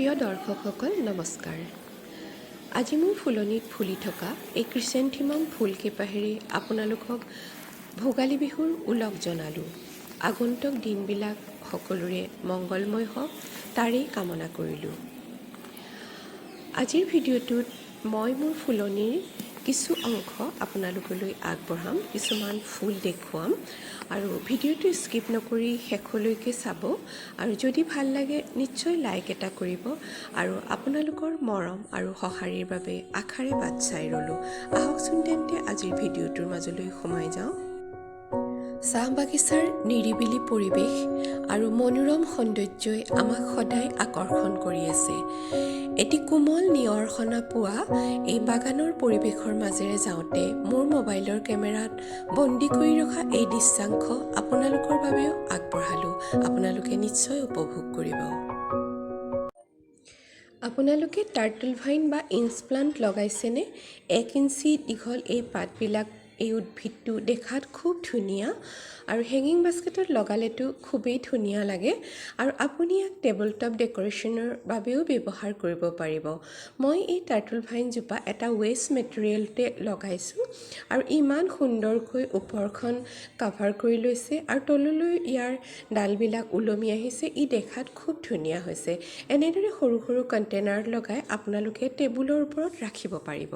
প্ৰিয় দৰ্শকসকল নমস্কাৰ। আজি মোৰ ফুলনিত ফুলি থকা এই ক্ৰিচেণ্থিমাম ফুলকেইপাহেৰে আপোনালোকক ভোগালী বিহুৰ ওলগ জনালোঁ। আগন্তুক দিনবিলাক সকলোৰে মংগলময় হওক তাৰেই কামনা কৰিলোঁ। আজিৰ ভিডিঅ'টোত মই মোৰ ফুলনিৰ কিছু অংশ আপোনালোকলৈ আগবঢ়াম, কিছুমান ফুল দেখুৱাম আৰু ভিডিঅ'টো স্কিপ নকৰি শেষলৈকে চাব আৰু যদি ভাল লাগে নিশ্চয় লাইক এটা কৰিব আৰু আপোনালোকৰ মৰম আৰু সঁহাৰিৰ বাবে আশাৰে বাট চাই ৰ'লোঁ। আহকচোন তেন্তে আজিৰ ভিডিঅ'টোৰ মাজলৈ সোমাই যাওঁ। চাহ বাগিচাৰ নিৰিবিলি পৰিৱেশ আৰু মনোৰম সৌন্দৰ্যই আমাক সদায় আকৰ্ষণ কৰি আছে। এটি কোমল নিয়ৰ সনা পোৱা এই বাগানৰ পৰিৱেশৰ মাজেৰে যাওঁতে মোৰ মোবাইলৰ কেমেৰাত বন্দী কৰি ৰখা এই দৃশ্যাংশ আপোনালোকৰ বাবেও আগবঢ়ালোঁ। আপোনালোকে নিশ্চয় উপভোগ কৰিব। আপোনালোকে টাৰ্টল ভাইন বা ইঞ্চ প্লাণ্ট লগাইছেনে? 1 ইঞ্চি দীঘল এই পাতবিলাক, এই উদ্ভিদটো দেখাত খুব ধুনীয়া আৰু হেঙিং বাস্কেটত লগালেতো খুবেই ধুনীয়া লাগে আৰু আপুনি ইয়াক টেবল টপ ডেক'ৰেশ্যনৰ বাবেও ব্যৱহাৰ কৰিব পাৰিব। মই এই টাৰ্টল ভাইনজোপা এটা ৱেষ্ট মেটেৰিয়েলতে লগাইছোঁ আৰু ইমান সুন্দৰকৈ ওপৰখন কাভাৰ কৰি লৈছে আৰু তললৈ ইয়াৰ ডালবিলাক ওলমি আহিছে। ই দেখাত খুব ধুনীয়া হৈছে। এনেদৰে সৰু সৰু কণ্টেইনাৰ লগাই আপোনালোকে টেবুলৰ ওপৰত ৰাখিব পাৰিব।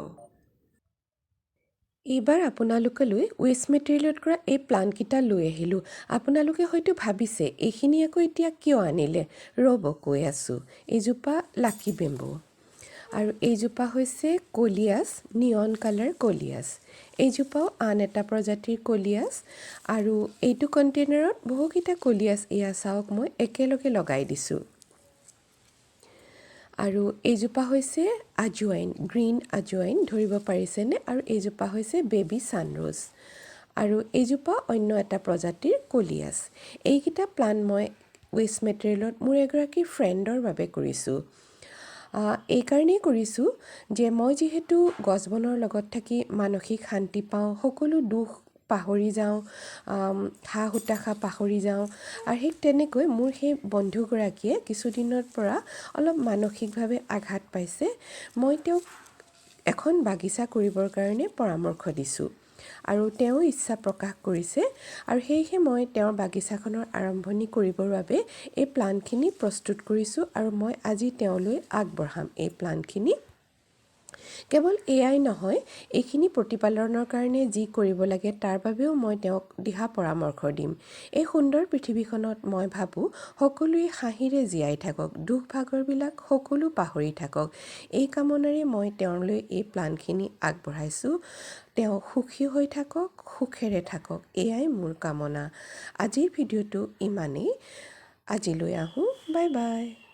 এইবাৰ আপোনালোকলৈ ৱেষ্ট মেটেৰিয়েলত কৰা এই প্লাণ্টকেইটা লৈ আহিলোঁ। আপোনালোকে হয়তো ভাবিছে এইখিনি আকৌ এতিয়া কিয় আনিলে? ৰ'ব কৈ আছোঁ। এইজোপা লাকি বেম্বো আৰু এইজোপা হৈছে কলিয়াছ, নিয়ন কালাৰ কলিয়াছ। এইজোপাও আন এটা প্ৰজাতিৰ কলিয়াছ আৰু এইটো কণ্টেইনাৰত বহুকেইটা কলিয়াছ এয়া চাওক মই একেলগে লগাই দিছোঁ। আৰু এইজোপা হৈছে আজৱাইন, গ্ৰীণ আজৱাইন, ধৰিব পাৰিছেনে? আৰু এইজোপা হৈছে বেবী ছানৰ'জ আৰু এইজোপা অন্য এটা প্ৰজাতিৰ কলিয়াছ। এইকেইটা প্লাণ্ট মই ৱেষ্ট মেটেৰিয়েলত মোৰ এগৰাকী ফ্ৰেণ্ডৰ বাবে কৰিছোঁ। এইকাৰণেই কৰিছোঁ যে মই যিহেতু গছ বনৰ লগত থাকি মানসিক শান্তি পাওঁ, সকলো দুখ পাহৰি যাওঁ, হাঁহ হুতাশা পাহৰি যাওঁ আৰু ঠিক তেনেকৈ মোৰ সেই বন্ধুগৰাকীয়ে কিছুদিনৰ পৰা অলপ মানসিকভাৱে আঘাত পাইছে। মই তেওঁক এখন বাগিচা কৰিবৰ কাৰণে পৰামৰ্শ দিছোঁ আৰু তেওঁ ইচ্ছা প্ৰকাশ কৰিছে আৰু সেয়েহে মই তেওঁৰ বাগিচাখনৰ আৰম্ভণি কৰিবৰ বাবে এই প্লাণ্টখিনি প্ৰস্তুত কৰিছোঁ আৰু মই আজি তেওঁলৈ আগবঢ়াম এই প্লাণ্টখিনি। কেৱল এয়াই নহয়, এইখিনি প্ৰতিপালনৰ কাৰণে যি কৰিব লাগে তাৰ বাবেও মই তেওঁক দিহা পৰামৰ্শ দিম। এই সুন্দৰ পৃথিৱীখনত মই ভাবোঁ সকলোৱে হাঁহিৰে জীয়াই থাকক, দুখ ভাগৰবিলাক সকলো পাহৰি থাকক। এই কামনাৰে মই তেওঁলৈ এই প্লাণ্টখিনি আগবঢ়াইছোঁ। তেওঁ সুখী হৈ থাকক, সুখেৰে থাকক, এয়াই মোৰ কামনা। আজিৰ ভিডিঅ'টো ইমানেই। আজিলৈ আহোঁ, বাই বাই।